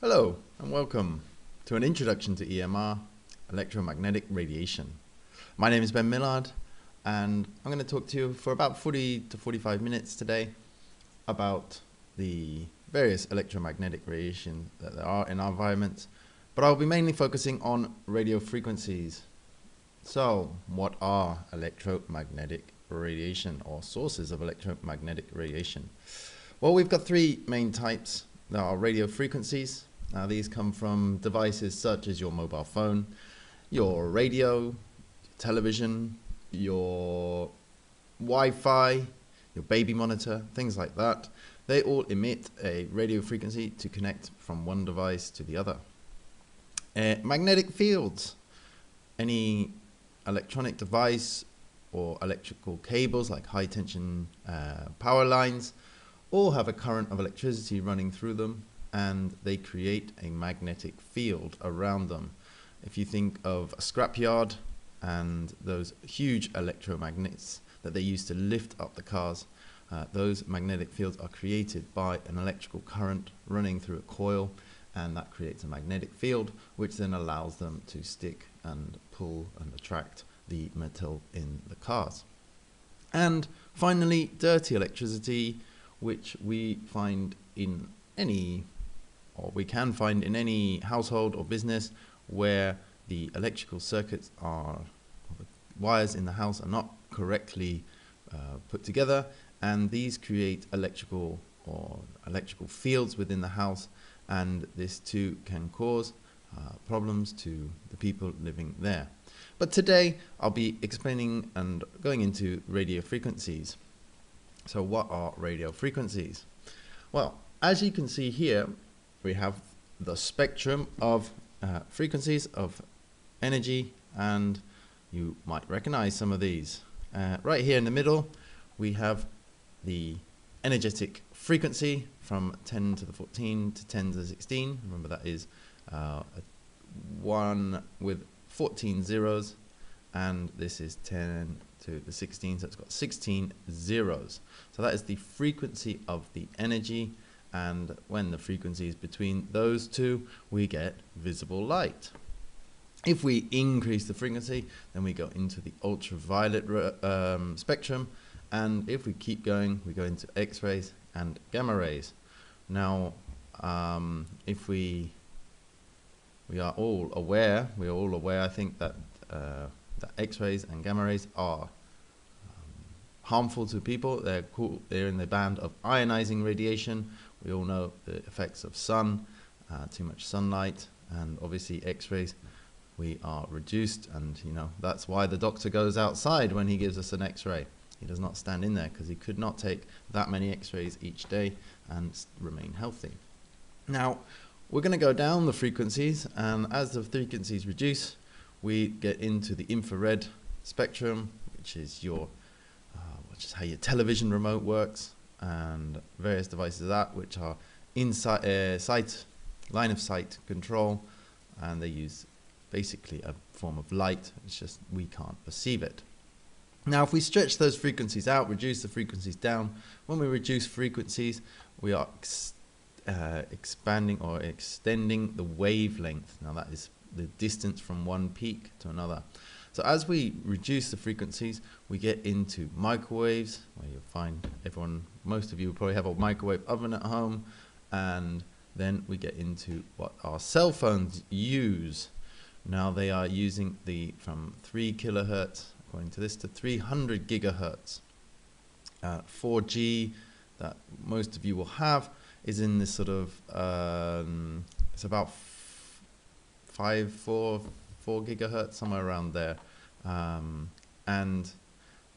Hello and welcome to an introduction to EMR, electromagnetic radiation. My name is Ben Millard and I'm going to talk to you for about 40 to 45 minutes today about the various electromagnetic radiation that there are in our environment, but I'll be mainly focusing on radio frequencies. So, what are electromagnetic radiation or sources of electromagnetic radiation? Well, we've got three main types. There are radio frequencies. Now these come from devices such as your mobile phone, your radio, television, your Wi-Fi, your baby monitor, things like that. They all emit a radio frequency to connect from one device to the other. Magnetic fields. Any electronic device or electrical cables like high tension power lines all have a current of electricity running through them, and they create a magnetic field around them. If you think of a scrapyard and those huge electromagnets that they use to lift up the cars, those magnetic fields are created by an electrical current running through a coil, and that creates a magnetic field which then allows them to stick and pull and attract the metal in the cars. And finally, dirty electricity, which we find in any we can find in any household or business where the electrical circuits are, the wires in the house are not correctly put together, and these create electrical fields within the house, and this too can cause problems to the people living there. But today I'll be explaining and going into radio frequencies. So what are radio frequencies? Well, as you can see here, we have the spectrum of frequencies of energy, and you might recognize some of these. Right here in the middle, we have the energetic frequency from 10 to the 14 to 10 to the 16. Remember, that is one with 14 zeros, and this is 10 to the 16, so it's got 16 zeros. So that is the frequency of the energy, and when the frequency is between those two, we get visible light. If we increase the frequency, then we go into the ultraviolet spectrum, and if we keep going, we go into X-rays and gamma rays. Now, if we are all aware, I think that that X-rays and gamma rays are harmful to people. They're in the band of ionizing radiation. We all know the effects of sun, too much sunlight, and obviously X-rays. We are reduced, and that's why the doctor goes outside when he gives us an X-ray. He does not stand in there because he could not take that many X-rays each day and remain healthy. Now, we're going to go down the frequencies, and as the frequencies reduce, we get into the infrared spectrum, which is how your television remote works, and various devices of that, which are inside line of sight control, and they use basically a form of light. It's just we can't perceive it. Now, if we stretch those frequencies out, reduce the frequencies down, when we reduce frequencies, we are expanding or extending the wavelength. Now, that is the distance from one peak to another. So as we reduce the frequencies, we get into microwaves, where you'll find most of you will probably have a microwave oven at home, and then we get into what our cell phones use. Now they are using from 3 kilohertz, according to this, to 300 gigahertz. 4G that most of you will have is in this sort of, it's about 4 gigahertz, somewhere around there. And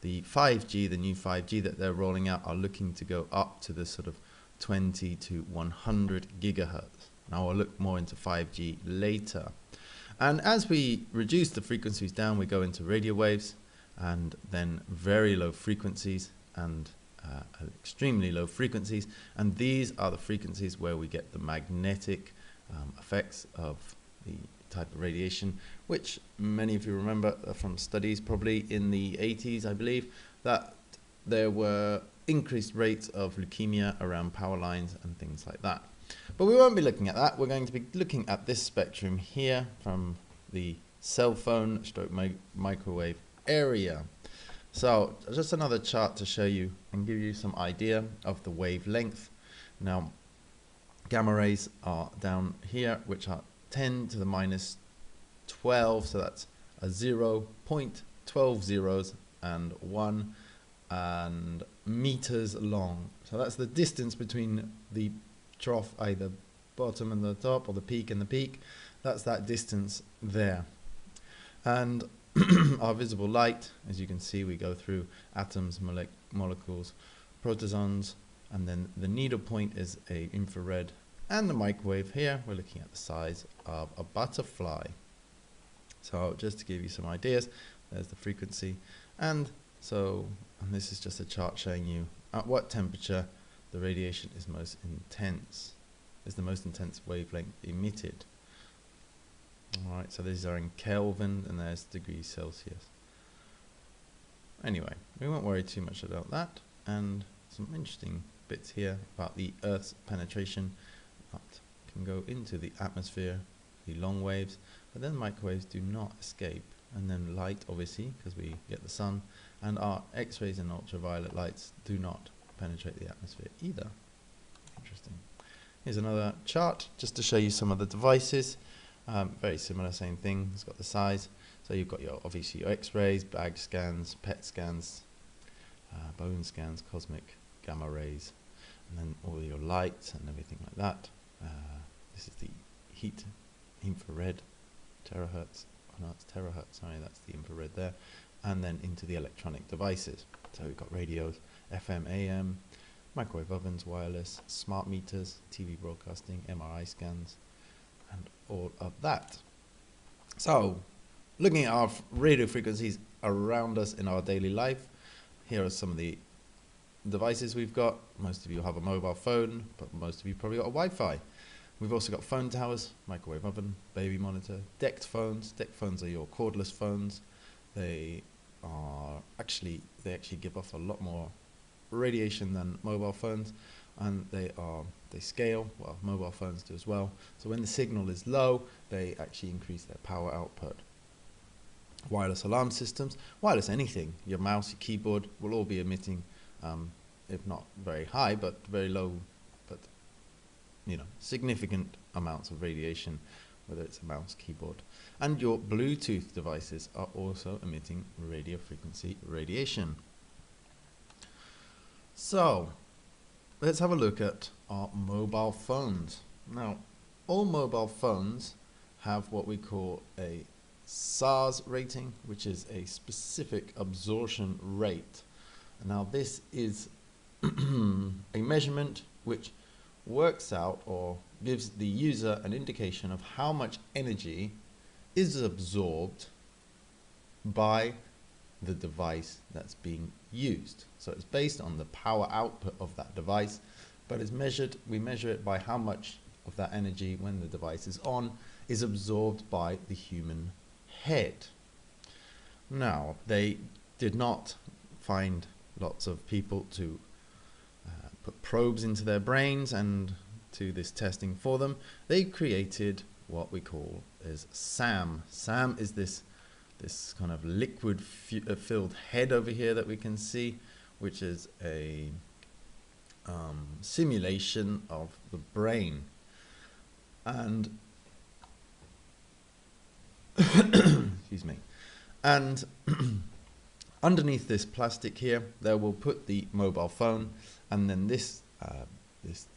the 5G, the new 5G that they're rolling out, are looking to go up to the sort of 20 to 100 gigahertz. Now I'll look more into 5G later. And as we reduce the frequencies down, we go into radio waves, and then very low frequencies, and extremely low frequencies. And these are the frequencies where we get the magnetic effects of the type of radiation, which many of you remember from studies probably in the 80s, I believe, that there were increased rates of leukemia around power lines and things like that. But we won't be looking at that. We're going to be looking at this spectrum here from the cell phone stroke microwave area. So just another chart to show you and give you some idea of the wavelength. Now, gamma rays are down here, which are 10 to the minus 12, so that's a 0.12 zeros and 1 and meters long. So that's the distance between the trough, either bottom and the top, or the peak and the peak. That's that distance there. And our visible light, as you can see, we go through atoms, molecules, protozoans, and then the needle point is a infrared. And the microwave here, we're looking at the size of a butterfly. So just to give you some ideas, there's the frequency. And this is just a chart showing you at what temperature the radiation is most intense, is the most intense wavelength emitted. Alright, so these are in Kelvin and there's degrees Celsius. Anyway, we won't worry too much about that. And some interesting bits here about the Earth's penetration that can go into the atmosphere, the long waves, but then microwaves do not escape. And then light, obviously, because we get the sun, and our X-rays and ultraviolet lights do not penetrate the atmosphere either. Interesting. Here's another chart just to show you some of the devices. Very similar, same thing. It's got the size. So you've got obviously your X-rays, bag scans, PET scans, bone scans, cosmic gamma rays, and then all your lights and everything like that. This is the heat infrared terahertz. Oh no, it's terahertz, sorry, that's the infrared there. And then into the electronic devices. So we've got radios, FM, AM, microwave ovens, wireless, smart meters, TV broadcasting, MRI scans, and all of that. So, looking at our radio frequencies around us in our daily life, here are some of the devices we've got. Most of you have a mobile phone, but most of you probably got a Wi-Fi. We've also got phone towers, microwave oven, baby monitor, DECT phones. DECT phones are your cordless phones. They actually give off a lot more radiation than mobile phones, and they scale. Well, mobile phones do as well. So when the signal is low, they actually increase their power output. Wireless alarm systems, wireless anything. Your mouse, your keyboard will all be emitting, if not very high, but very low, but significant amounts of radiation, whether it's a mouse, keyboard. And your Bluetooth devices are also emitting radio frequency radiation. So, let's have a look at our mobile phones. Now, all mobile phones have what we call a SARS rating, which is a specific absorption rate. Now, this is a measurement which works out or gives the user an indication of how much energy is absorbed by the device that's being used. So it's based on the power output of that device, but we measure it by how much of that energy, when the device is on, is absorbed by the human head. Now, they did not find lots of people to put probes into their brains and do this testing for them. They created what we call is SAM. SAM is this kind of liquid filled head over here that we can see, which is a simulation of the brain. And excuse me. And underneath this plastic here, they will put the mobile phone, and then this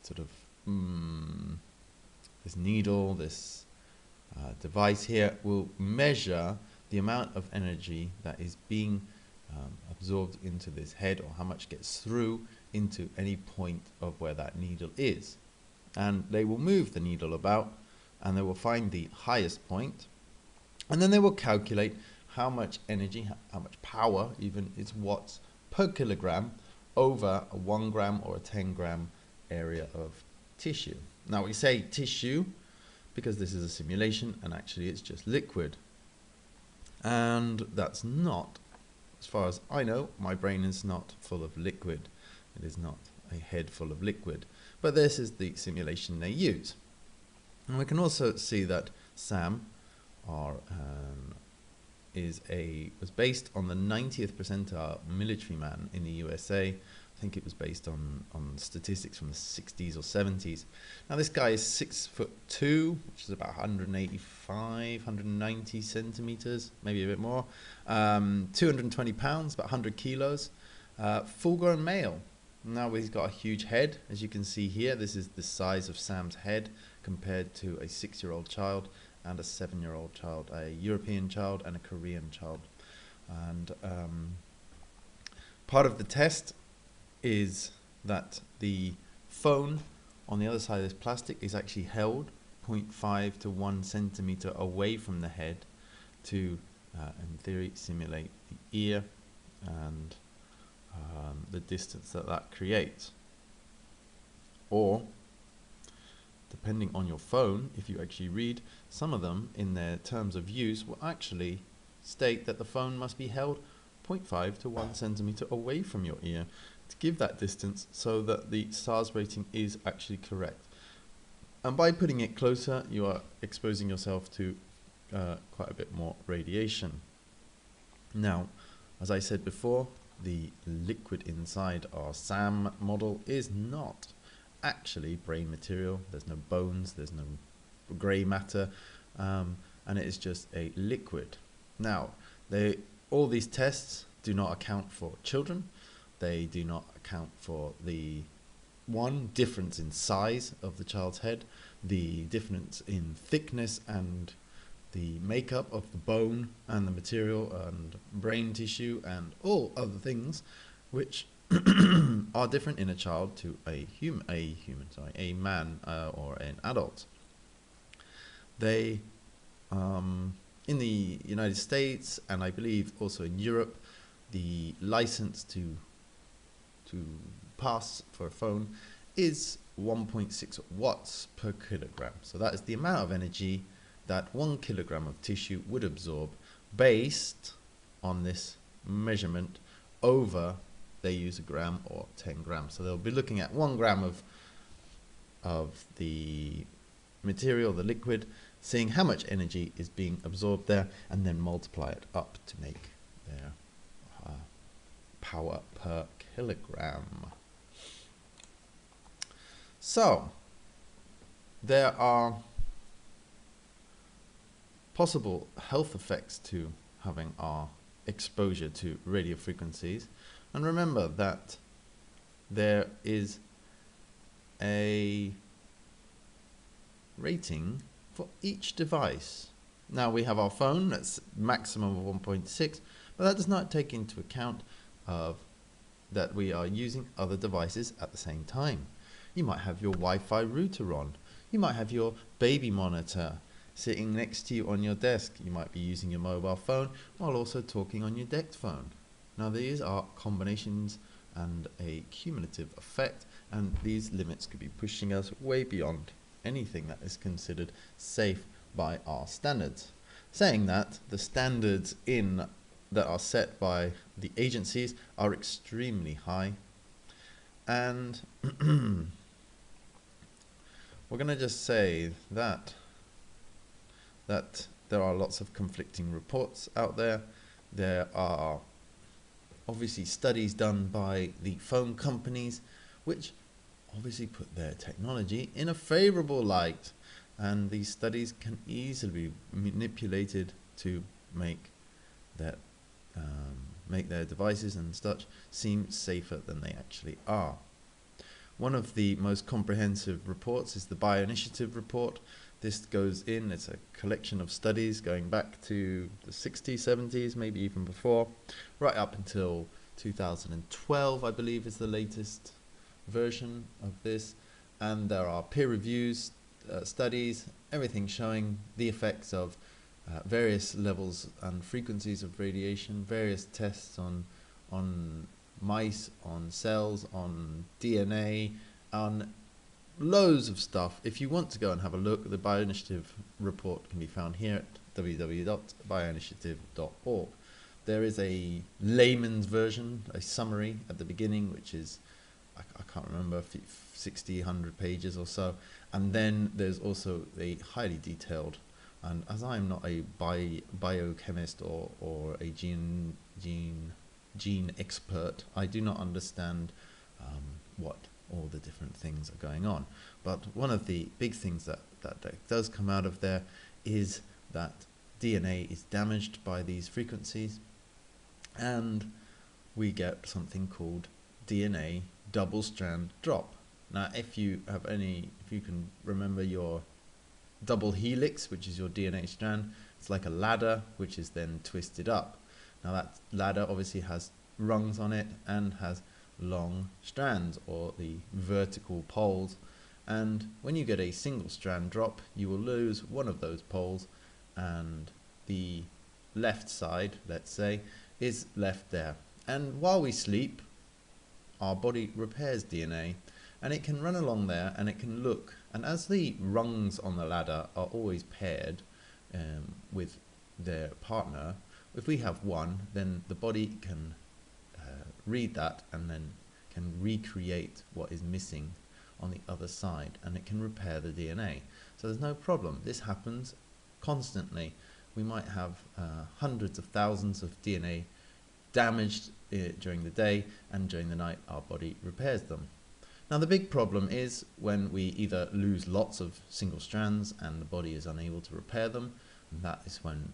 sort of this needle, this device here will measure the amount of energy that is being absorbed into this head, or how much gets through into any point of where that needle is. And they will move the needle about, and they will find the highest point, and then they will calculate how much energy, how much power even is watts per kilogram over a 1 gram or a 10 gram area of tissue. Now we say tissue because this is a simulation, and actually it's just liquid. And that's not, as far as I know, my brain is not full of liquid. It is not a head full of liquid. but this is the simulation they use. And we can also see that Sam was based on the 90th percentile military man in the USA. I think it was based on statistics from the 60s or 70s. Now this guy is 6'2", which is about 185, 190 centimeters, maybe a bit more. 220 pounds, about 100 kilos. Full-grown male. Now he's got a huge head, as you can see here. This is the size of Sam's head compared to a 6-year-old child and a 7-year-old child, a European child and a Korean child. And part of the test is that the phone on the other side of this plastic is actually held 0.5 to 1 centimeter away from the head to, in theory, simulate the ear and the distance that creates. Or, depending on your phone, if you actually read, some of them in their terms of use will actually state that the phone must be held 0.5 to 1 centimeter away from your ear to give that distance so that the SARS rating is actually correct. And by putting it closer, you are exposing yourself to quite a bit more radiation. Now, as I said before, the liquid inside our SAM model is not actually brain material. There's no bones, there's no grey matter, and it is just a liquid. Now, all these tests do not account for children. They do not account for the difference in size of the child's head, the difference in thickness and the makeup of the bone and the material and brain tissue and all other things which are different in a child to a man or an adult. They, in the United States and I believe also in Europe, the license to pass for a phone is 1.6 watts per kilogram. So that is the amount of energy that 1 kilogram of tissue would absorb based on this measurement over, they use a gram or 10 grams. So they'll be looking at 1 gram of the material, the liquid, seeing how much energy is being absorbed there, and then multiply it up to make their power per kilogram. So there are possible health effects to having our exposure to radio frequencies, and remember that there is a rating for each device. Now we have our phone, that's maximum of 1.6, but that does not take into account that we are using other devices at the same time. You might have your Wi-Fi router on, you might have your baby monitor sitting next to you on your desk, you might be using your mobile phone while also talking on your DeX phone. Now these are combinations and a cumulative effect, and these limits could be pushing us way beyond anything that is considered safe by our standards. Saying that, the standards that are set by the agencies are extremely high, and we're going to just say that there are lots of conflicting reports out there. There are obviously studies done by the phone companies which obviously put their technology in a favorable light, and these studies can easily be manipulated to make their devices and such seem safer than they actually are. One of the most comprehensive reports is the Bioinitiative report. This goes in, it's a collection of studies going back to the 60s, 70s, maybe even before, right up until 2012, I believe is the latest version of this. And there are peer reviews, studies, everything showing the effects of various levels and frequencies of radiation, various tests on mice, on cells, on DNA, on loads of stuff. If you want to go and have a look, the Bioinitiative report can be found here at www.bioinitiative.org. There is a layman's version, a summary at the beginning, which is I can't remember, 60, 100 pages or so. And then there's also a highly detailed, and as I'm not a biochemist or a gene expert, I do not understand what all the different things are going on. But one of the big things that does come out of there is that DNA is damaged by these frequencies, and we get something called DNA double strand drop. Now, if you can remember your double helix, which is your DNA strand, it's like a ladder which is then twisted up. Now that ladder obviously has rungs on it and has long strands, or the vertical poles, and when you get a single strand drop, you will lose one of those poles, and the left side, let's say, is left there. And while we sleep, our body repairs DNA, and it can run along there and it can look, and as the rungs on the ladder are always paired with their partner, if we have one, then the body can read that and then can recreate what is missing on the other side, and it can repair the DNA. So there's no problem. This happens constantly. We might have hundreds of thousands of DNA damaged during the day, and during the night our body repairs them. Now the big problem is when we either lose lots of single strands and the body is unable to repair them, and that is when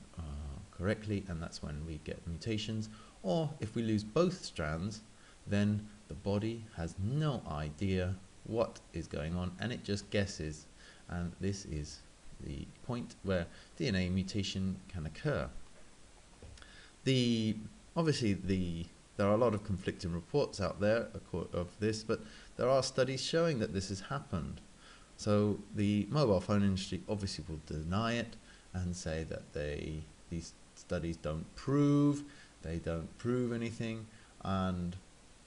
correctly, and that's when we get mutations. Or if we lose both strands, then the body has no idea what is going on and it just guesses, and this is the point where DNA mutation can occur. Obviously there are a lot of conflicting reports out there of this, but there are studies showing that this has happened. So the mobile phone industry obviously will deny it and say that these studies don't prove anything, and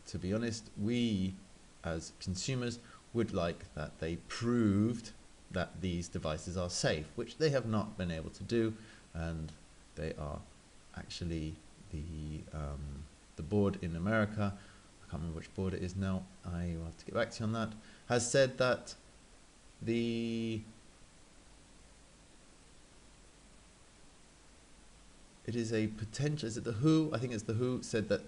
to be honest, we as consumers would like that they proved that these devices are safe, which they have not been able to do, and they are actually the board in America, I can't remember which board it is now, I will have to get back to you on that, has said that it is a potential, is it the WHO? I think it's the WHO said that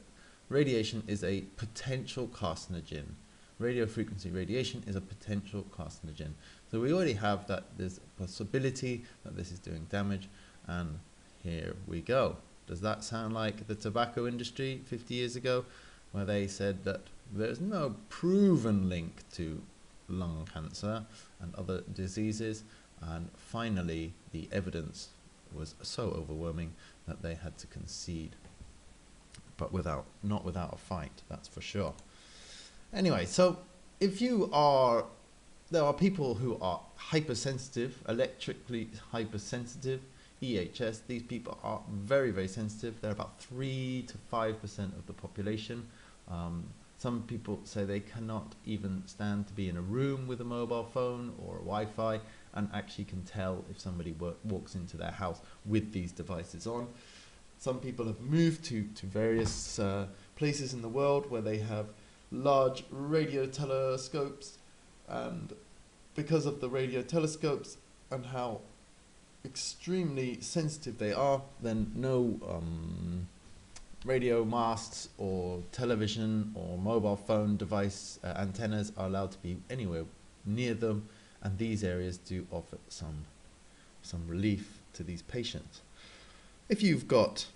radiation is a potential carcinogen. Radio frequency radiation is a potential carcinogen. So we already have that there's a possibility that this is doing damage, and here we go. Does that sound like the tobacco industry 50 years ago, where they said that there's no proven link to lung cancer and other diseases, and finally the evidence was so overwhelming that they had to concede, but not without a fight, that's for sure. Anyway, so there are people who are hypersensitive, electrically hypersensitive, EHS. These people are very, very sensitive. They're about 3 to 5% of the population. Some people say they cannot even stand to be in a room with a mobile phone or a Wi-Fi and actually can tell if somebody walks into their house with these devices on. Some people have moved to various places in the world where they have large radio telescopes, and because of the radio telescopes and how extremely sensitive they are, then no radio masts or television or mobile phone device antennas are allowed to be anywhere near them, and these areas do offer some relief to these patients. If you've got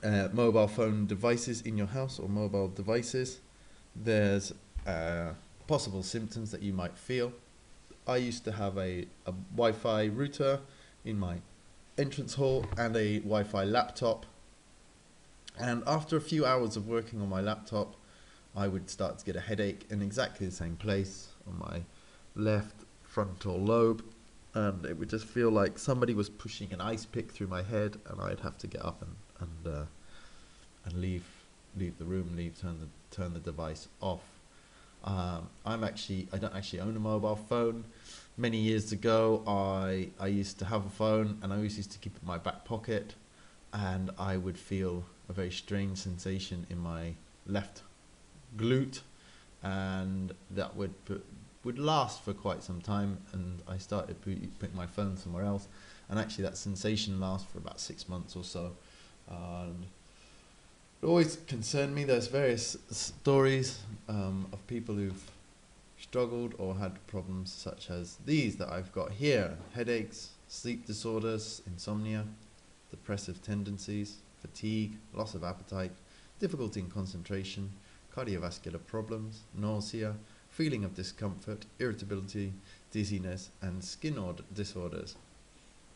mobile phone devices in your house or mobile devices, there's possible symptoms that you might feel. I used to have a Wi-Fi router in my entrance hall and a Wi-Fi laptop, and after a few hours of working on my laptop, I would start to get a headache in exactly the same place on my left frontal lobe, and it would just feel like somebody was pushing an ice pick through my head, and I'd have to get up and leave the room, turn the device off. I don't actually own a mobile phone. Many years ago, I used to have a phone, and I always used to keep it in my back pocket, and I would feel a very strange sensation in my left glute, and that would last for quite some time, and I started putting my phone somewhere else, and actually that sensation lasts for about 6 months or so. And it always concerned me. There's various stories of people who've struggled or had problems such as these that I've got here: headaches, sleep disorders, insomnia, depressive tendencies, fatigue, loss of appetite, difficulty in concentration, cardiovascular problems, nausea, feeling of discomfort, irritability, dizziness, and skin disorders.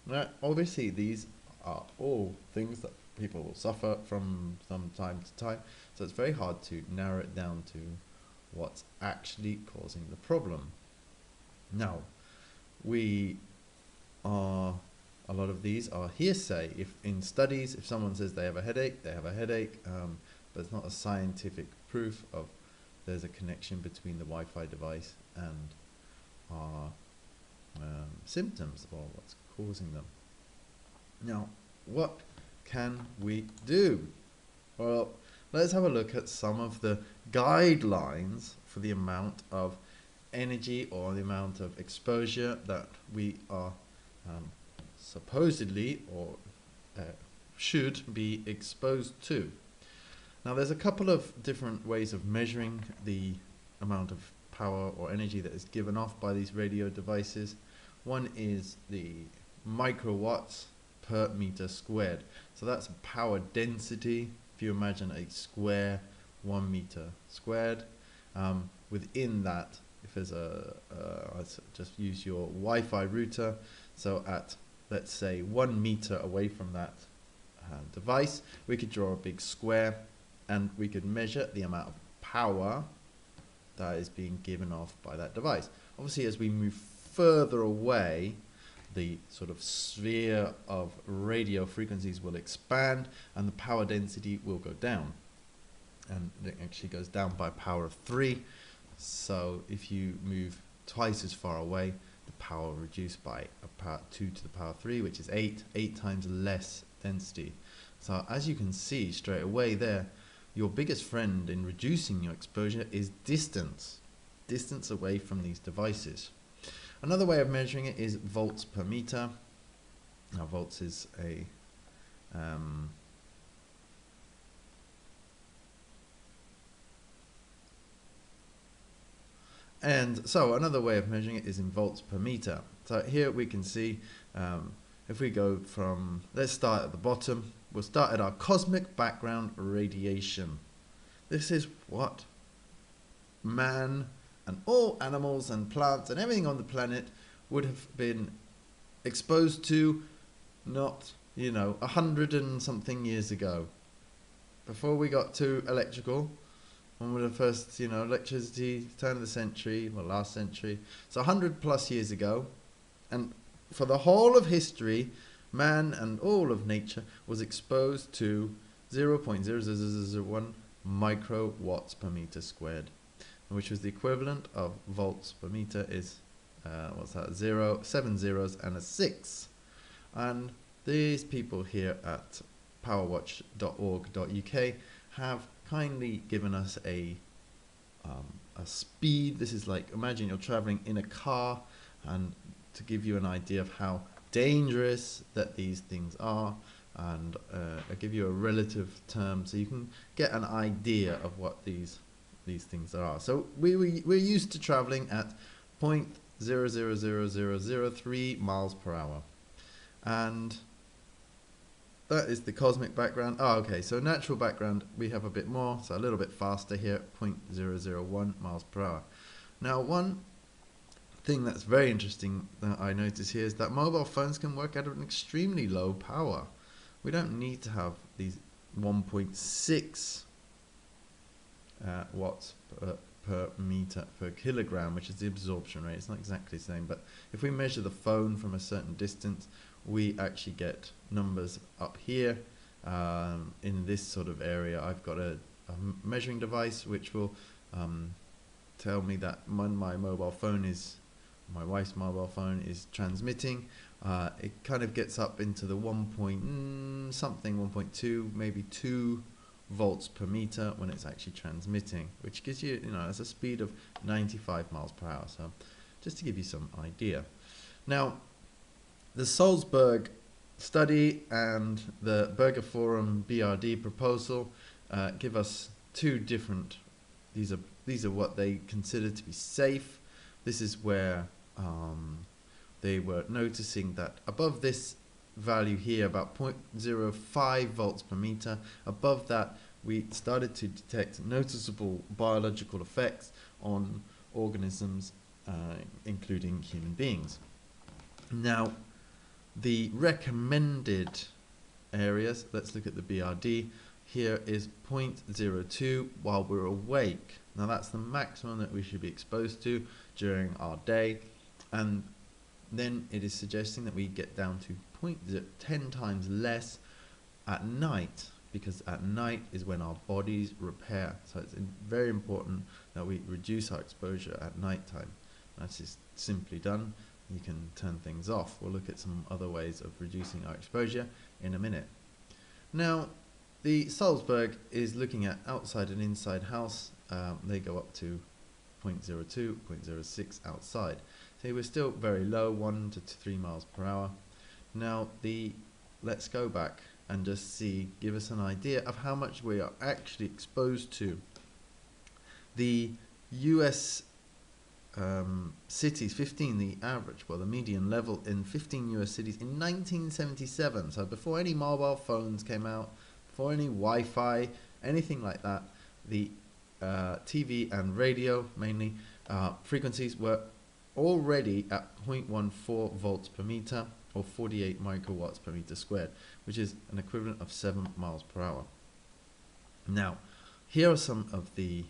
Now, obviously, these are all things that people will suffer from time to time, so it's very hard to narrow it down to what's actually causing the problem. Now, a lot of these are hearsay. If in studies, if someone says they have a headache, they have a headache, but it's not a scientific proof of there's a connection between the Wi-Fi device and our symptoms or what's causing them. Now, what can we do? Well, let's have a look at some of the guidelines for the amount of energy or the amount of exposure that we are supposedly or should be exposed to. Now, there's a couple of different ways of measuring the amount of power or energy that is given off by these radio devices. One is the microwatts per meter squared. So that's power density. If you imagine a square 1 meter squared, within that, if there's let's just use your Wi-Fi router. So at, let's say, 1 meter away from that device, we could draw a big square, and we could measure the amount of power that is being given off by that device. Obviously, as we move further away, the sort of sphere of radio frequencies will expand and the power density will go down. And it actually goes down by a power of 3. So if you move twice as far away, the power will reduce by a power 2 to the power 3, which is 8 times less density. So as you can see straight away there, your biggest friend in reducing your exposure is distance away from these devices. Another way of measuring it is volts per meter. Now, volts is a and so another way of measuring it is in volts per meter. So here we can see, if we go from, let's start at the bottom. We'll start at our cosmic background radiation. This is what man and all animals and plants and everything on the planet would have been exposed to, not, 100 and something years ago. Before we got to electrical, one of the first, electricity, turn of the century, well, last century. So 100 plus years ago. And for the whole of history, man and all of nature was exposed to 0.0001 microwatts per meter squared, which was the equivalent of volts per meter is, what's that, 7 zeros and a 6. And these people here at powerwatch.org.uk have kindly given us a speed. This is like, imagine you're traveling in a car, and to give you an idea of how dangerous that these things are, and I'll give you a relative term so you can get an idea of what these things are. So we're used to traveling at 0.000003 miles per hour, and that is the cosmic background. Oh, okay, so natural background, we have a bit more, so a little bit faster here, 0.001 miles per hour. Now, one thing that's very interesting that I notice here is that mobile phones can work at an extremely low power. We don't need to have these 1.6 watts per meter per kilogram, which is the absorption rate. It's not exactly the same, but if we measure the phone from a certain distance, we actually get numbers up here. In this sort of area, I've got a measuring device which will tell me that when my mobile phone is, my wife's mobile phone is transmitting, it kind of gets up into the 1 point something, 1.2, maybe 2 volts per meter when it's actually transmitting, which gives you, that's a speed of 95 miles per hour. So just to give you some idea. Now, the Salzburg study and the Berger Forum BRD proposal give us two different, these are what they consider to be safe. This is where they were noticing that above this value here, about 0.05 volts per meter, above that we started to detect noticeable biological effects on organisms, including human beings. Now, the recommended areas, let's look at the BRD, here is 0.02 while we're awake. Now that's the maximum that we should be exposed to during our day, and then it is suggesting that we get down to 10 times less at night, because at night is when our bodies repair. So it's very important that we reduce our exposure at night time. That's just simply done. You can turn things off. We'll look at some other ways of reducing our exposure in a minute. Now, the Salzburg is looking at outside and inside house. They go up to 0.02, 0.06 outside. So we're still very low, 1 to 3 miles per hour. Now, let's go back and just give us an idea of how much we are actually exposed to. The US cities, 15, the average, the median level in 15 US cities in 1977, so before any mobile phones came out, before any Wi-Fi, anything like that, the TV and radio, mainly, frequencies were already at 0.14 volts per meter, or 48 microwatts per meter squared, which is an equivalent of 7 miles per hour. Now, here are some of the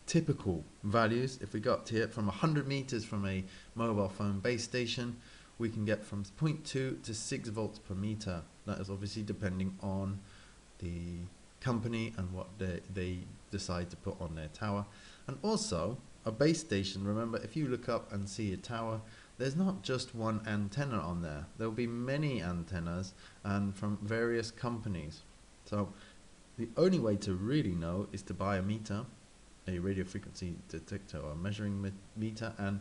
typical values. If we got here from 100 meters from a mobile phone base station, we can get from 0.2 to 6 volts per meter. That is obviously depending on the company and what they decide to put on their tower. And also, a base station, remember, if you look up and see a tower, there's not just one antenna on there. There will be many antennas and from various companies. So the only way to really know is to buy a meter, a radio frequency detector or a measuring meter, and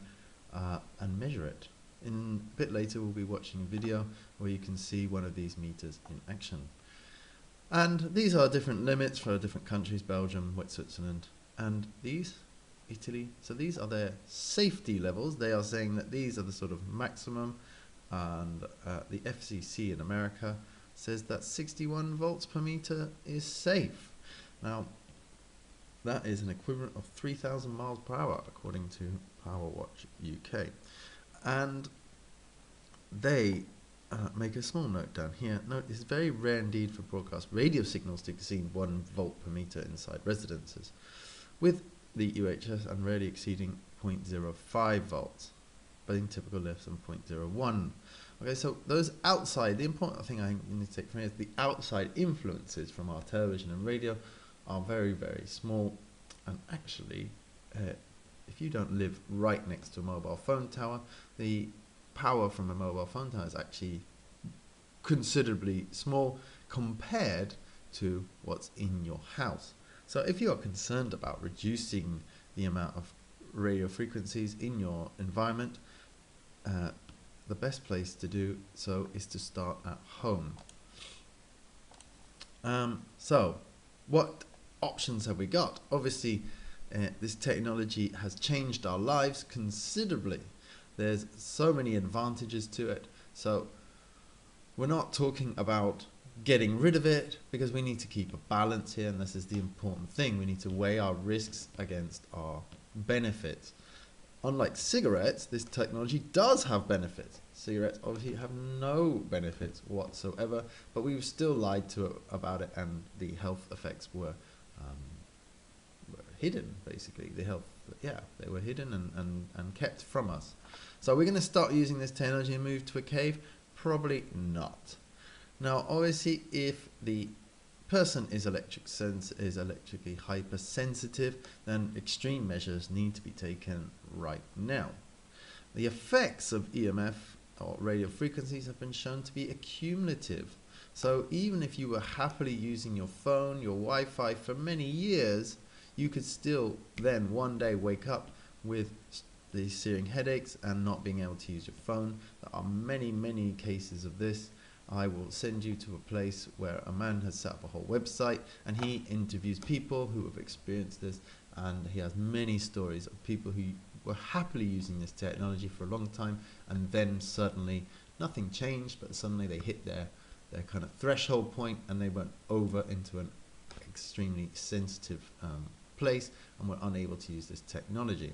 measure it. In a bit later we'll be watching a video where you can see one of these meters in action. And these are different limits for different countries, Belgium, Switzerland, and these, Italy. So these are their safety levels. They are saying that these are the sort of maximum, and the FCC in America says that 61 volts per meter is safe. Now, that is an equivalent of 3,000 miles per hour, according to PowerWatch UK. And they make a small note down here. Note, it's very rare indeed for broadcast radio signals to exceed 1 volt per meter inside residences, with the UHF and rarely exceeding 0.05 volts, but in typical less than 0.01. Okay, so those outside, the important thing I think you need to take from here is the outside influences from our television and radio are very, very small. And actually, if you don't live right next to a mobile phone tower, the power from a mobile phone tower is actually considerably small compared to what's in your house. So if you are concerned about reducing the amount of radio frequencies in your environment, the best place to do so is to start at home. So what options have we got? Obviously, this technology has changed our lives considerably. There's so many advantages to it. So we're not talking about getting rid of it, because we need to keep a balance here, and this is the important thing. We need to weigh our risks against our benefits. Unlike cigarettes, this technology does have benefits. Cigarettes obviously have no benefits whatsoever, but we've still lied about it, and the health effects were hidden, basically. They were hidden and kept from us. So we're going to start using this technology and move to a cave? Probably not. Now, obviously, if the person is electrically hypersensitive, then extreme measures need to be taken right now. The effects of EMF or radio frequencies have been shown to be accumulative So even if you were happily using your phone, your Wi-Fi for many years, you could still then one day wake up with these searing headaches and not being able to use your phone. There are many, many cases of this. I will send you to a place where a man has set up a whole website and he interviews people who have experienced this, and he has many stories of people who were happily using this technology for a long time, and then suddenly nothing changed, but suddenly they hit their kind of threshold point and they went over into an extremely sensitive place and were unable to use this technology.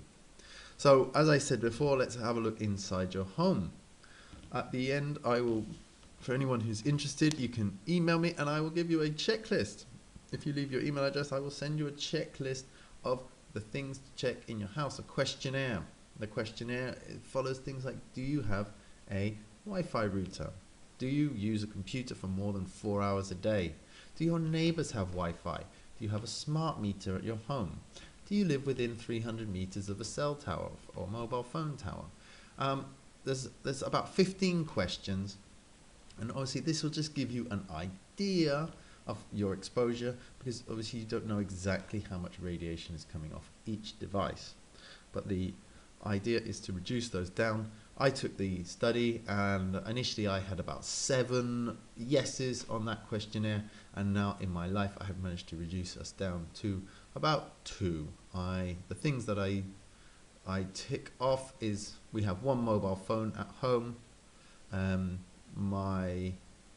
So as I said before, let's have a look inside your home. At the end, I will, for anyone who's interested, you can email me and I will give you a checklist. If you leave your email address, I will send you a checklist of the things to check in your house, a questionnaire. The questionnaire follows things like, do you have a Wi-Fi router? Do you use a computer for more than 4 hours a day? Do your neighbors have Wi-Fi? Do you have a smart meter at your home? Do you live within 300 meters of a cell tower or mobile phone tower? There's about 15 questions, and obviously this will just give you an idea of your exposure, because obviously you don't know exactly how much radiation is coming off each device. But the idea is to reduce those down. I took the study and initially I had about 7 yeses on that questionnaire, and now in my life I have managed to reduce us down to about 2. The things that I tick off is we have 1 mobile phone at home.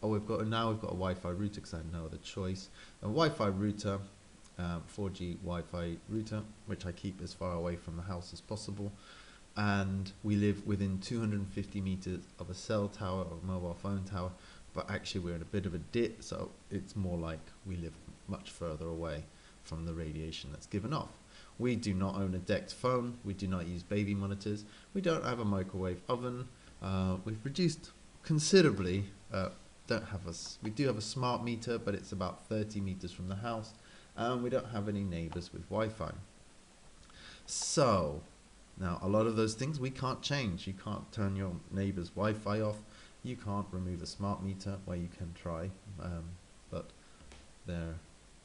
We've got a Wi-Fi router because I had no other choice. A Wi-Fi router, 4G Wi-Fi router, which I keep as far away from the house as possible. And we live within 250 meters of a cell tower or a mobile phone tower, but actually we're in a bit of a dip, so it's more like we live much further away from the radiation that's given off. We do not own a DeX phone. We do not use baby monitors. We don't have a microwave oven. We've reduced considerably. We do have a smart meter, but it's about 30 meters from the house, and we don't have any neighbors with Wi-Fi. So now a lot of those things we can't change. You can't turn your neighbor's Wi-Fi off. You can't remove a smart meter. Well, you can try, but they're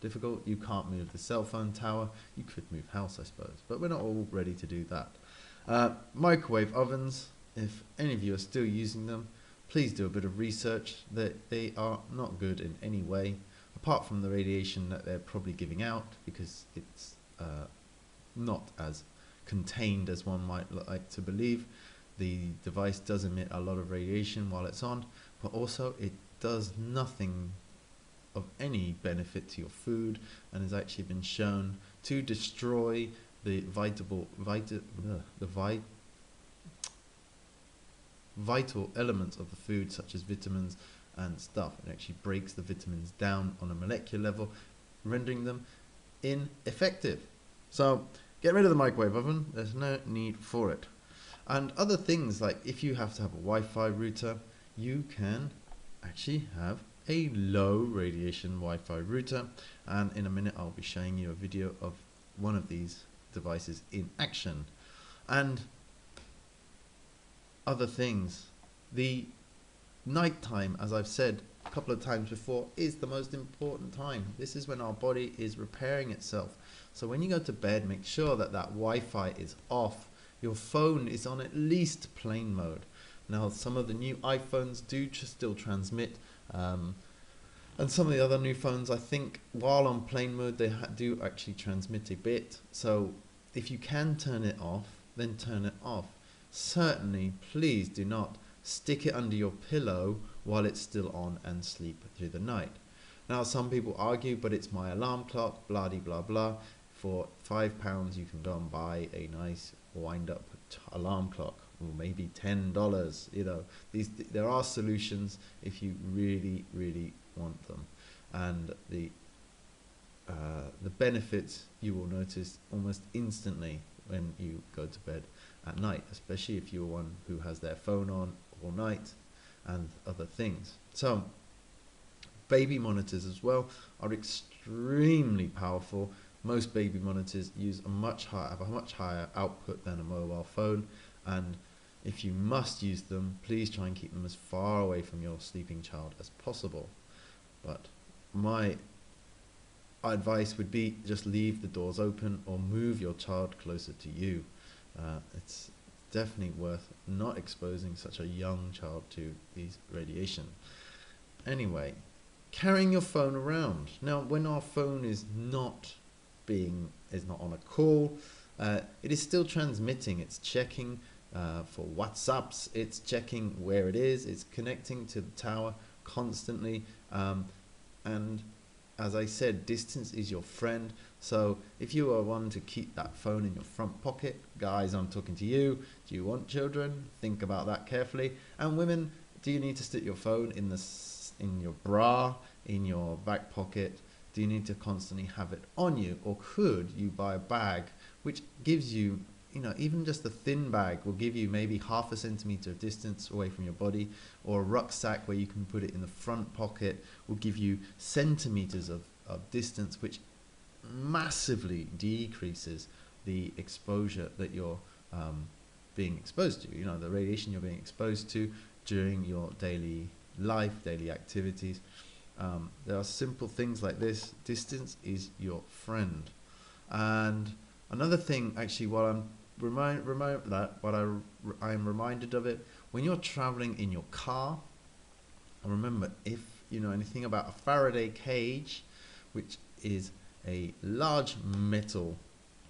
difficult. You can't move the cell phone tower. You could move house, I suppose, but we're not all ready to do that. Microwave ovens, if any of you are still using them, please do a bit of research. That they are not good in any way, apart from the radiation that they're probably giving out, because it's not as contained as one might like to believe. The device does emit a lot of radiation while it's on, but also it does nothing of any benefit to your food, and has actually been shown to destroy the vital elements of the food, such as vitamins and stuff. It actually breaks the vitamins down on a molecular level, rendering them ineffective. So get rid of the microwave oven. There's no need for it. And other things, like if you have to have a Wi-Fi router, you can actually have a low radiation Wi-Fi router, and in a minute I'll be showing you a video of one of these devices in action. And other things, the night time, as I've said a couple of times before, is the most important time. This is when our body is repairing itself. So when you go to bed, make sure that Wi-Fi is off. Your phone is on at least plane mode. Now some of the new iPhones do still transmit, and some of the other new phones, I think, while on plane mode, they do actually transmit a bit. So if you can turn it off, then turn it off. Certainly, please do not stick it under your pillow while it's still on and sleep through the night. Now, some people argue, but it's my alarm clock, blah de blah blah. For £5, you can go and buy a nice wind-up alarm clock, or maybe $10. You know, there are solutions if you really, really want them, and the benefits you will notice almost instantly when you go to bed at night, especially if you're one who has their phone on all night and other things. So baby monitors as well are extremely powerful. Most baby monitors use have a much higher output than a mobile phone, and if you must use them, please try and keep them as far away from your sleeping child as possible. but my advice would be just leave the doors open or move your child closer to you. It's definitely worth not exposing such a young child to these radiation. Anyway, carrying your phone around. Now, when our phone is not on a call, it is still transmitting. It's checking for WhatsApps. It's checking where it is. It's connecting to the tower constantly. And as I said, distance is your friend. So if you are one to keep that phone in your front pocket, guys, I'm talking to you. Do you want children? Think about that carefully. And women, do you need to stick your phone in your bra, in your back pocket? Do you need to constantly have it on you? Or could you buy a bag which gives you, even just a thin bag will give you maybe 0.5 centimeter of distance away from your body, or a rucksack where you can put it in the front pocket will give you centimeters of distance, which massively decreases the exposure that you're being exposed to, the radiation you're being exposed to during your daily life, daily activities. There are simple things like this. Distance is your friend. And another thing, actually, while I'm I'm reminded of it, when you're traveling in your car, remember, if you know anything about a Faraday cage, which is a large metal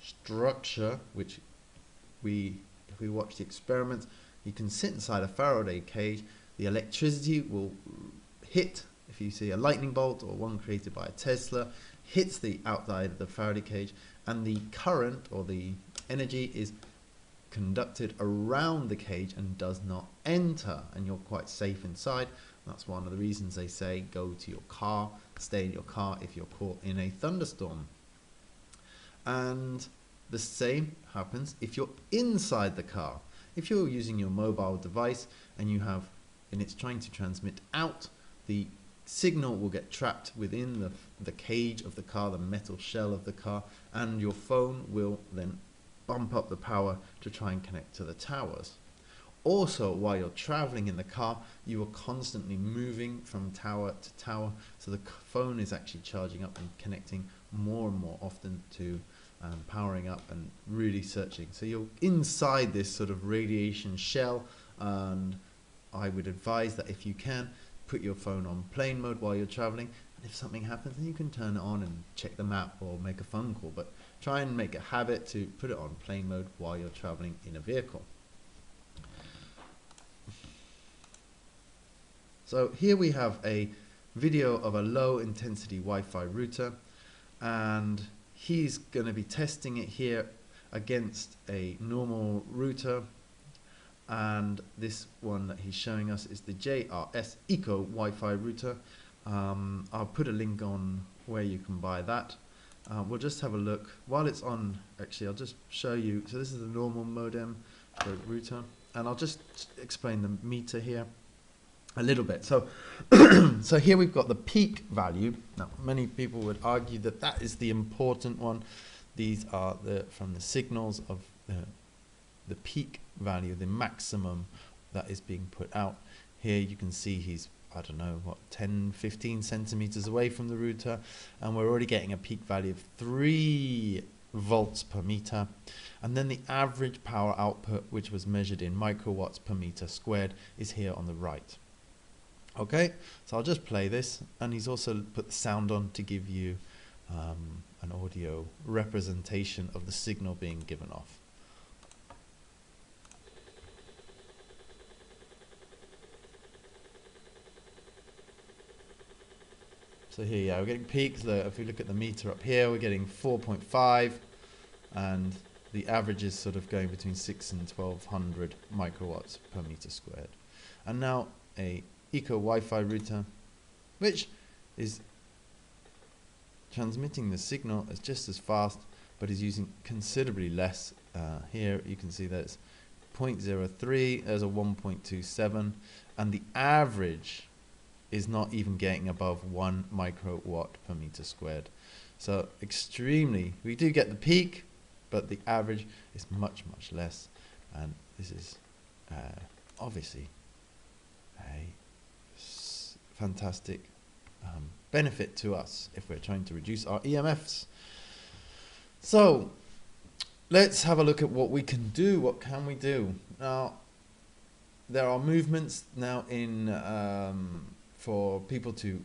structure, which if we watch the experiments, you can sit inside a Faraday cage, the electricity will hit, if you see a lightning bolt or one created by a Tesla, hits the outside of the Faraday cage, and the current or the energy is conducted around the cage and does not enter, and you're quite safe inside. That's one of the reasons they say go to your car, stay in your car if you're caught in a thunderstorm. And the same happens if you're inside the car. If you're using your mobile device and it's trying to transmit out, the signal will get trapped within the cage of the car, the metal shell of the car, and your phone will then bump up the power to try and connect to the towers. Also, while you're traveling in the car, you are constantly moving from tower to tower, so the phone is actually charging up and connecting more and more often to powering up and really searching. So you're inside this sort of radiation shell, and I would advise that if you can, put your phone on plane mode while you're traveling, and if something happens, then you can turn it on and check the map or make a phone call, but try and make a habit to put it on plane mode while you're traveling in a vehicle. So here we have a video of a low intensity Wi-Fi router, and he's going to be testing it here against a normal router, and this one that he's showing us is the JRS Eco Wi-Fi router. I'll put a link on where you can buy that. We'll just have a look while it's on. Actually, I'll just show you. So this is the normal modem, the router, and I'll just explain the meter here a little bit. So so here we've got the peak value. Now many people would argue that that is the important one. These are from the signals of the peak value, the maximum that is being put out. Here you can see he's, I don't know, what, 10, 15 centimeters away from the router, and we're already getting a peak value of 3 volts per meter. And then the average power output, which was measured in microwatts per meter squared, is here on the right. Okay, so I'll just play this, and he's also put the sound on to give you an audio representation of the signal being given off. So here, yeah, we're getting peaks. If we look at the meter up here, we're getting 4.5, and the average is sort of going between 6 and 1200 microwatts per meter squared. And now a Eco Wi-Fi router, which is transmitting the signal as just as fast, but is using considerably less. Here you can see that it's 0.03, there's a 1.27, and the average is not even getting above 1 microwatt per meter squared. So extremely, we do get the peak, but the average is much, much less. And this is obviously a fantastic benefit to us if we're trying to reduce our EMFs. So let's have a look at what we can do. What can we do? Now, there are movements now in for people to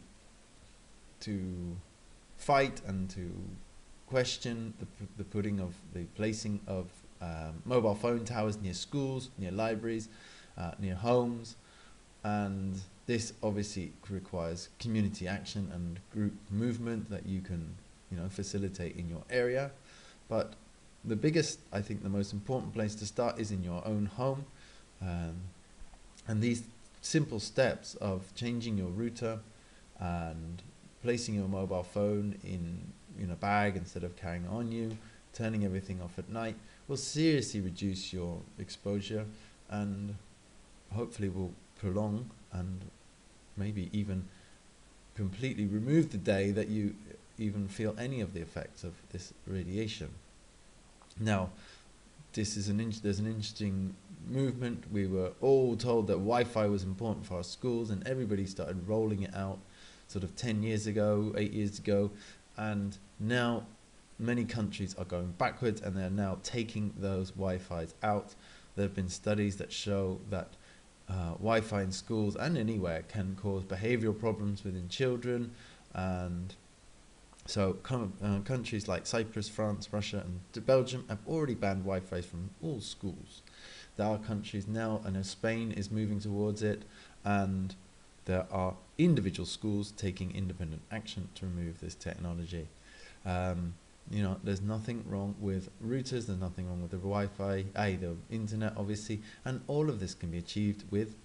fight and to question the placing of mobile phone towers near schools, near libraries, near homes, and this obviously requires community action and group movement that you can, facilitate in your area. But the biggest, I think, the most important place to start is in your own home, and these simple steps of changing your router and placing your mobile phone in a bag instead of carrying on you, turning everything off at night, will seriously reduce your exposure and hopefully will prolong and maybe even completely remove the day that you even feel any of the effects of this radiation. Now, there's an interesting movement. We were all told that Wi-Fi was important for our schools, and everybody started rolling it out sort of 10 years ago, 8 years ago, and now many countries are going backwards and they're now taking those Wi-Fis out. There have been studies that show that Wi-Fi in schools and anywhere can cause behavioral problems within children, and so countries like Cyprus, France, Russia and Belgium have already banned Wi-Fi from all schools. There are countries now, and Spain is moving towards it, and there are individual schools taking independent action to remove this technology. There's nothing wrong with routers, there's nothing wrong with the Wi-Fi, the internet obviously, and all of this can be achieved with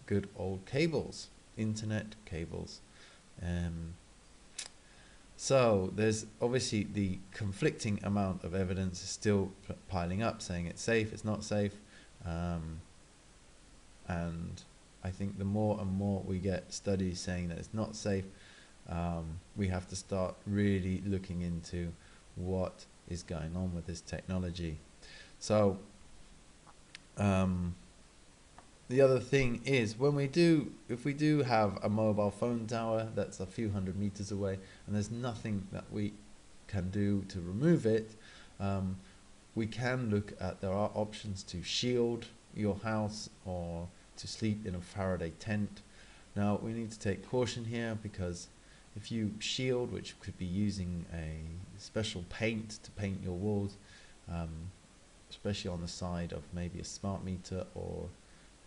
good old cables, internet cables. So there's obviously the conflicting amount of evidence is still piling up, saying it's safe, it's not safe, and I think the more and more we get studies saying that it's not safe, we have to start really looking into what is going on with this technology. So the other thing is, if we do have a mobile phone tower that's a few hundred meters away and there's nothing that we can do to remove it, we can look at, there are options to shield your house or to sleep in a Faraday tent. Now we need to take caution here, because if you shield, which could be using a special paint to paint your walls, especially on the side of maybe a smart meter or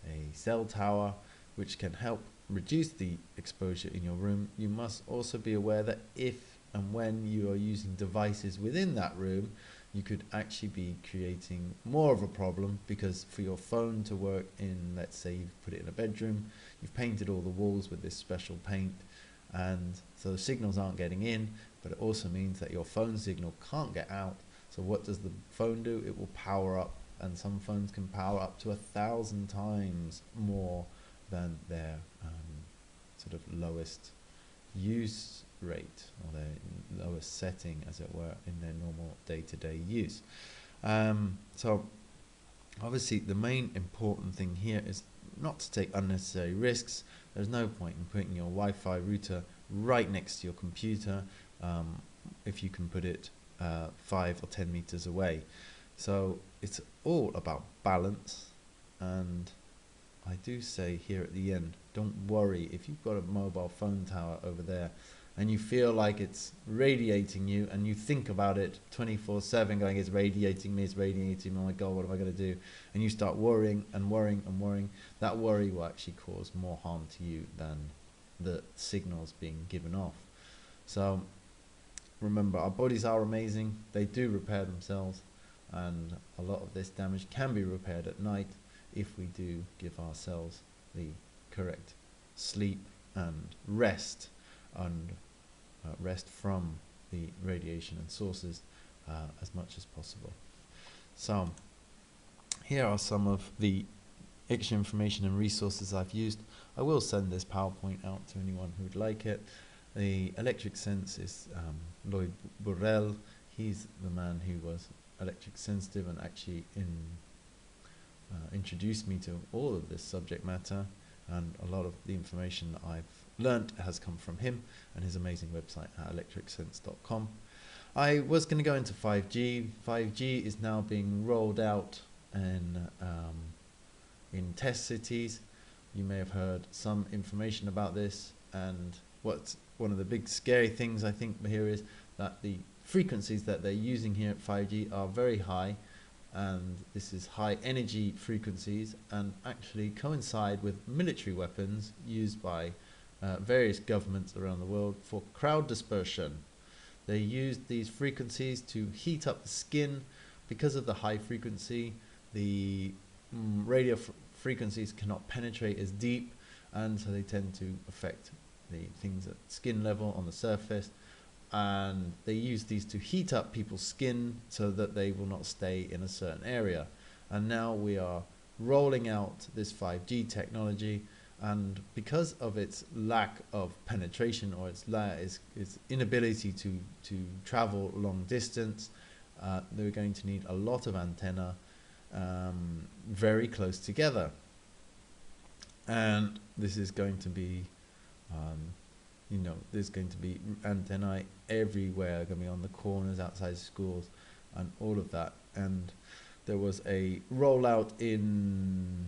a cell tower, which can help reduce the exposure in your room, you must also be aware that if and when you are using devices within that room, you could actually be creating more of a problem, because for your phone to work in, let's say you've put it in a bedroom, you've painted all the walls with this special paint, and so the signals aren't getting in, but it also means that your phone signal can't get out. So what does the phone do? It will power up, and some phones can power up to 1,000 times more than their sort of lowest use rate, or their lowest setting, as it were, in their normal day-to-day use. So obviously the main important thing here is not to take unnecessary risks. There's no point in putting your Wi-Fi router right next to your computer if you can put it 5 or 10 meters away. So it's all about balance, and I do say here at the end, don't worry if you've got a mobile phone tower over there and you feel like it's radiating you, and you think about it 24/7 going, it's radiating me, oh my god, what am I going to do? And you start worrying and worrying and worrying. That worry will actually cause more harm to you than the signals being given off. So remember, our bodies are amazing, they do repair themselves, and a lot of this damage can be repaired at night if we do give ourselves the correct sleep and rest, and rest from the radiation and sources as much as possible. So here are some of the extra information and resources I've used. I will send this PowerPoint out to anyone who would like it. The electric sense is Lloyd Burrell. He's the man who was electric sensitive and actually introduced me to all of this subject matter, and a lot of the information that I've learnt has come from him and his amazing website at electricsense.com. I was going to go into 5G. 5G is now being rolled out in test cities. You may have heard some information about this, and what's one of the big scary things I think here is that the frequencies that they're using here at 5G are very high, and this is high energy frequencies and actually coincide with military weapons used by various governments around the world for crowd dispersion. They used these frequencies to heat up the skin. Because of the high frequency, the radio frequencies cannot penetrate as deep, and so they tend to affect the things at skin level on the surface, and they use these to heat up people's skin so that they will not stay in a certain area. And now we are rolling out this 5G technology, and because of its lack of penetration, or its inability to travel long distance, they're going to need a lot of antenna very close together. And this is going to be there's going to be antennae everywhere, going to be on the corners outside schools and all of that. And there was a rollout in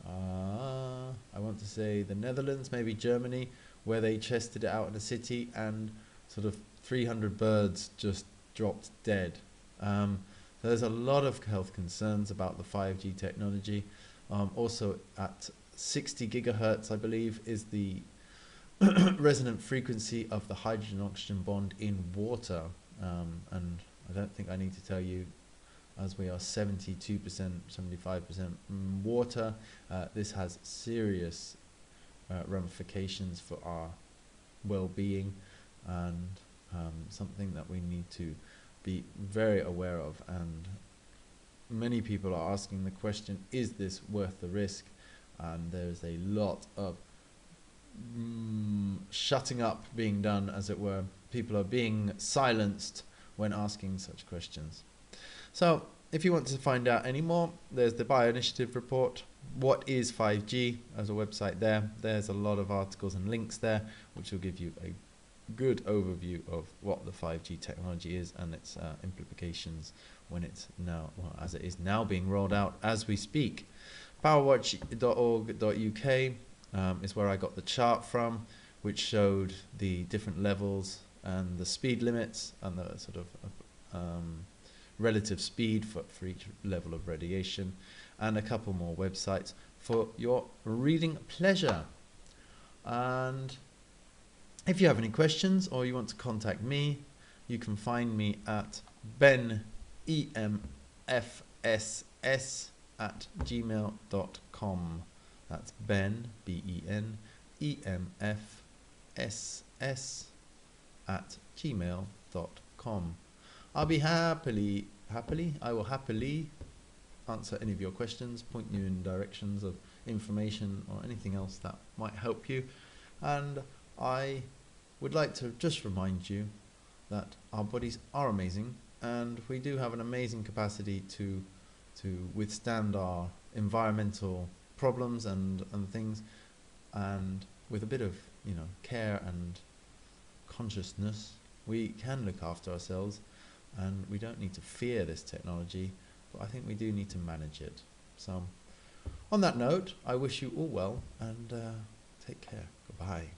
I want to say the Netherlands, maybe Germany, where they tested it out in a city, and sort of 300 birds just dropped dead. There's a lot of health concerns about the 5G technology. Also at 60 gigahertz, I believe, is the resonant frequency of the hydrogen-oxygen bond in water. And I don't think I need to tell you, as we are 72%, 75% water, this has serious ramifications for our well-being, and something that we need to be very aware of. And many people are asking the question, is this worth the risk? And there's a lot of shutting up being done, as it were. People are being silenced when asking such questions. So if you want to find out any more, there's the Bio-Initiative report. What is 5G? As a website there. There's a lot of articles and links there, which will give you a good overview of what the 5G technology is and its implications when it's now, well, as it is now being rolled out as we speak. Powerwatch.org.uk is where I got the chart from, which showed the different levels and the speed limits and the sort of relative speed for each level of radiation, and a couple more websites for your reading pleasure. And if you have any questions or you want to contact me, you can find me at benemfss@gmail.com. That's Ben, BEN, EMFSS @gmail.com. I'll be I will happily answer any of your questions, point you in directions of information or anything else that might help you. And I would like to just remind you that our bodies are amazing, and we do have an amazing capacity to withstand our environmental problems and things, and with a bit of care and consciousness, we can look after ourselves, and we don't need to fear this technology, but I think we do need to manage it. So on that note, I wish you all well, and take care. Goodbye.